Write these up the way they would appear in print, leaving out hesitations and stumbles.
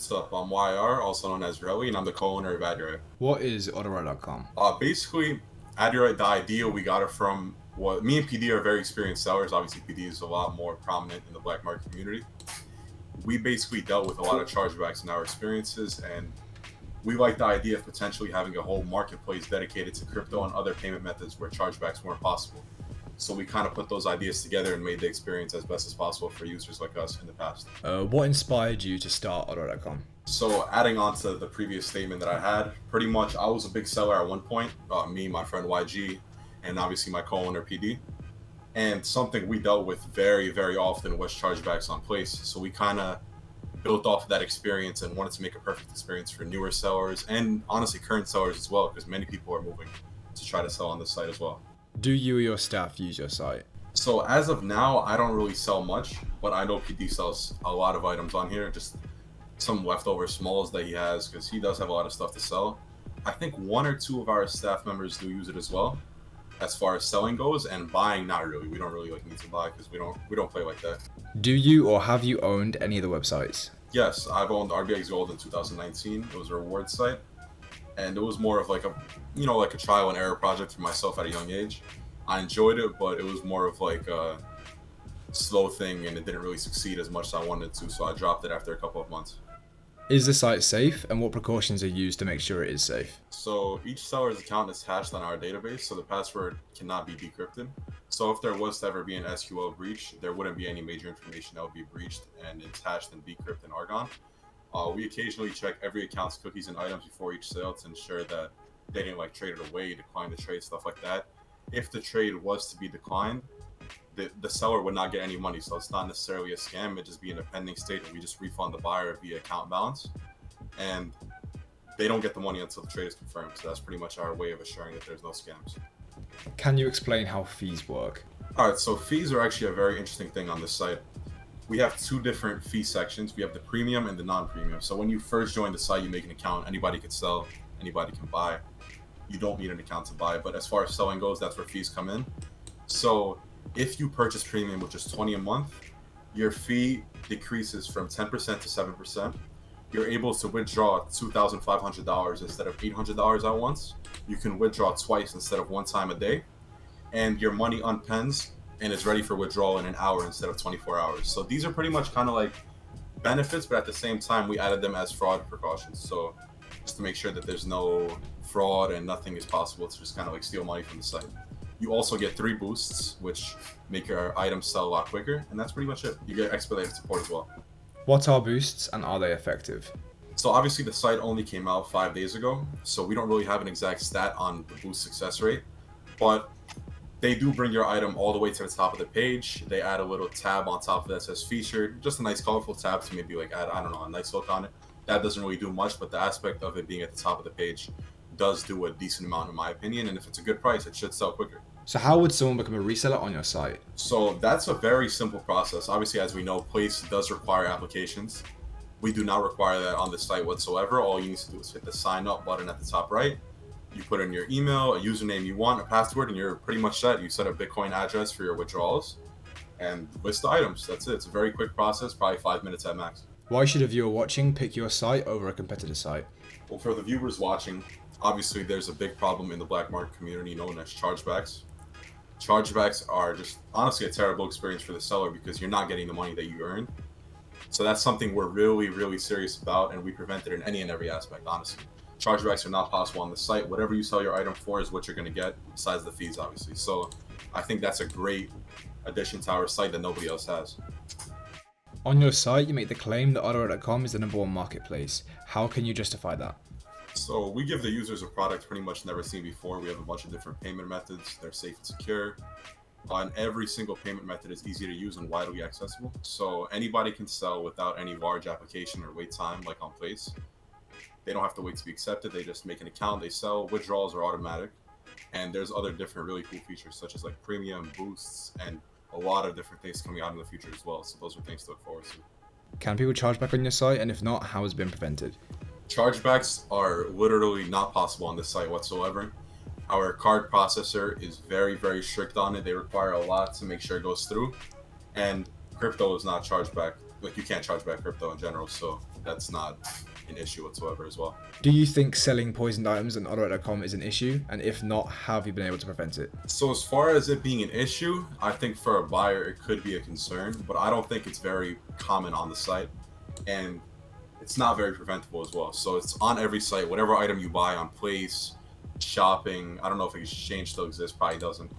What's up? I'm YR, also known as Relly, and I'm the co-owner of Adurite. What is RBX.com? Basically, Adurite, the idea we got it from what me and PD are very experienced sellers. Obviously, PD is a lot more prominent in the black market community. We basically dealt with a lot of chargebacks in our experiences, and we like the idea of potentially having a whole marketplace dedicated to crypto and other payment methods where chargebacks weren't possible. So we kind of put those ideas together and made the experience as best as possible for users like us in the past. What inspired you to start RBX.com? So adding on to the previous statement that I had, pretty much I was a big seller at one point, me, my friend YG, and obviously my co-owner PD. And something we dealt with very, very often was chargebacks on place. So we kind of built off of that experience and wanted to make a perfect experience for newer sellers and honestly current sellers as well, because many people are moving to try to sell on this site as well. Do you or your staff use your site? So as of now, I don't really sell much, but I know PD sells a lot of items on here, just some leftover smalls that he has, because he does have a lot of stuff to sell. I think one or two of our staff members do use it as well, as far as selling goes, and buying, not really. We don't really need to buy because we don't play like that. Do you or have you owned any of the websites? Yes, I've owned RBX Gold in 2019. It was a reward site, and it was more of like a trial and error project for myself at a young age. I enjoyed it, but it was more of like a slow thing, and it didn't really succeed as much as I wanted to, so I dropped it after a couple of months. Is the site safe, and what precautions are used to make sure it is safe? So each seller's account is hashed on our database, so the password cannot be decrypted. So if there was to ever be an SQL breach, there wouldn't be any major information that would be breached, and it's hashed and decrypted in Argon. We occasionally check every account's cookies and items before each sale to ensure that they didn't like trade it away, decline the trade, stuff like that. If the trade was to be declined, the seller would not get any money, so it's not necessarily a scam. It'd just be in a pending state, and we just refund the buyer via account balance, and they don't get the money until the trade is confirmed. So that's pretty much our way of assuring that there's no scams. Can you explain how fees work? All right, so fees are actually a very interesting thing on this site. We have two different fee sections. We have the premium and the non-premium. So when you first join the site, you make an account. Anybody can sell, anybody can buy. You don't need an account to buy, but as far as selling goes, that's where fees come in. So if you purchase premium, which is $20 a month, your fee decreases from 10% to 7%. You're able to withdraw $2,500 instead of $800 at once. You can withdraw twice instead of one time a day, and your money unpens and is ready for withdrawal in an hour instead of 24 hours. So these are pretty much kind of like benefits, but at the same time, we added them as fraud precautions. So just to make sure that there's no fraud and nothing is possible to just kind of like steal money from the site. You also get 3 boosts, which make your items sell a lot quicker, and that's pretty much it. You get expedited support as well. What are boosts, and are they effective? So obviously the site only came out 5 days ago, so we don't really have an exact stat on the boost success rate, but they do bring your item all the way to the top of the page. They add a little tab on top of that says featured, just a nice colorful tab to maybe like add, I don't know, a nice look on it. That doesn't really do much, but the aspect of it being at the top of the page does do a decent amount in my opinion, and if it's a good price, it should sell quicker. So how would someone become a reseller on your site? So that's a very simple process. Obviously, as we know, Place does require applications. We do not require that on the site whatsoever. All you need to do is hit the sign up button at the top right. You put in your email, a username you want, a password, and you're pretty much set. You set a Bitcoin address for your withdrawals and list the items. That's it. It's a very quick process, probably 5 minutes at max. Why should a viewer watching pick your site over a competitor site? Well, for the viewers watching, obviously there's a big problem in the black market community known as chargebacks. Chargebacks are just honestly a terrible experience for the seller because you're not getting the money that you earned. So that's something we're really, really serious about, and we prevent it in any and every aspect, honestly. Chargebacks are not possible on the site. Whatever you sell your item for is what you're going to get, besides the fees, obviously. So I think that's a great addition to our site that nobody else has. On your site, you make the claim that RBX.com is the #1 marketplace. How can you justify that? So we give the users a product pretty much never seen before. We have a bunch of different payment methods. They're safe and secure. And every single payment method is easy to use and widely accessible. So anybody can sell without any large application or wait time like on Place. They don't have to wait to be accepted. They just make an account, they sell. Withdrawals are automatic. And there's other different really cool features such as like premium boosts and a lot of different things coming out in the future as well. So those are things to look forward to. Can people charge back on your site? And if not, how has it been prevented? Chargebacks are literally not possible on this site whatsoever. Our card processor is very, very strict on it. They require a lot to make sure it goes through. And crypto is not charged back. Like, you can't charge back crypto in general, so that's not an issue whatsoever as well. Do you think selling poisoned items on AutoRite.com is an issue? And if not, how have you been able to prevent it? So as far as it being an issue, I think for a buyer it could be a concern, but I don't think it's very common on the site, and it's not very preventable as well. So it's on every site, whatever item you buy on Place, shopping, I don't know if exchange still exists, probably doesn't.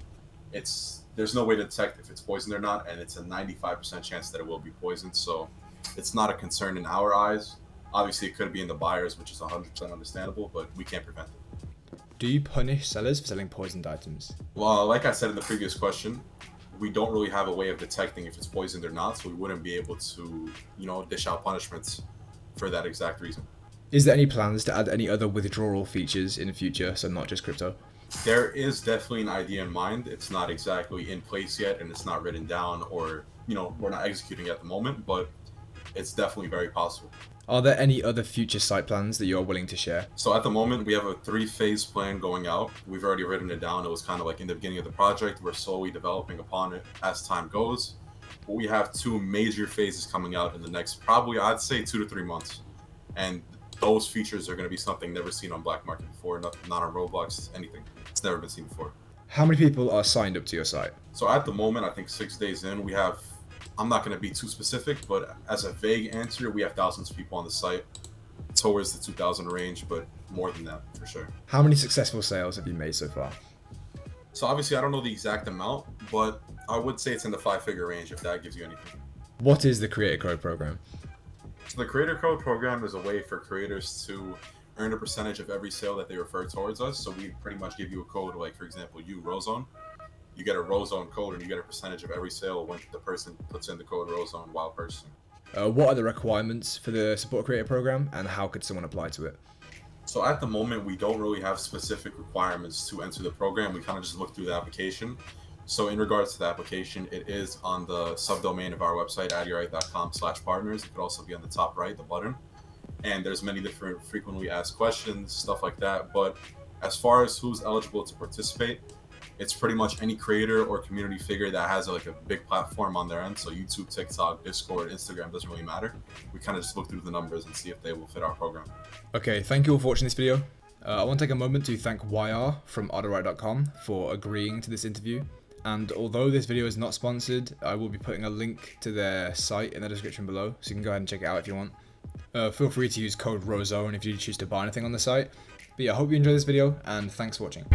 There's no way to detect if it's poisoned or not, and it's a 95% chance that it will be poisoned, so it's not a concern in our eyes. Obviously, it could be in the buyers, which is 100% understandable, but we can't prevent it. Do you punish sellers for selling poisoned items? Well, like I said in the previous question, we don't really have a way of detecting if it's poisoned or not, so we wouldn't be able to, dish out punishments for that exact reason. Is there any plans to add any other withdrawal features in the future, so not just crypto? There is definitely an idea in mind. It's not exactly in place yet, and it's not written down, or, we're not executing at the moment, but it's definitely very possible. Are there any other future site plans that you're willing to share? So at the moment, we have a 3-phase plan going out. We've already written it down. It was kind of like in the beginning of the project. We're slowly developing upon it as time goes. But we have 2 major phases coming out in the next, probably, I'd say 2 to 3 months. And those features are going to be something never seen on Black Market before, not on Roblox, anything. It's never been seen before. How many people are signed up to your site? So at the moment, I think 6 days in, we have, I'm not going to be too specific, but as a vague answer, we have thousands of people on the site, towards the 2,000 range, but more than that for sure. How many successful sales have you made so far? So obviously, I don't know the exact amount, but I would say it's in the 5-figure range, if that gives you anything. What is the Creator Code program? So the Creator Code program is a way for creators to earn a percentage of every sale that they refer towards us. So we pretty much give you a code, like for example, RoZone. You get a RoZone code and you get a percentage of every sale when the person puts in the code RoZone while purchasing. What are the requirements for the Support Creator program, and how could someone apply to it? So at the moment, we don't really have specific requirements to enter the program. We kind of just look through the application. So in regards to the application, it is on the subdomain of our website, adyorite.com/partners. It could also be on the top right, the button. And there's many different frequently asked questions, stuff like that. But as far as who's eligible to participate, it's pretty much any creator or community figure that has like a big platform on their end. So YouTube, TikTok, Discord, Instagram, doesn't really matter. We kind of just look through the numbers and see if they will fit our program. Okay, thank you all for watching this video. I want to take a moment to thank YR from AutoRite.com for agreeing to this interview. And although this video is not sponsored, I will be putting a link to their site in the description below, so you can go ahead and check it out if you want. Feel free to use code ROZONE if you choose to buy anything on the site. But yeah, I hope you enjoyed this video, and thanks for watching.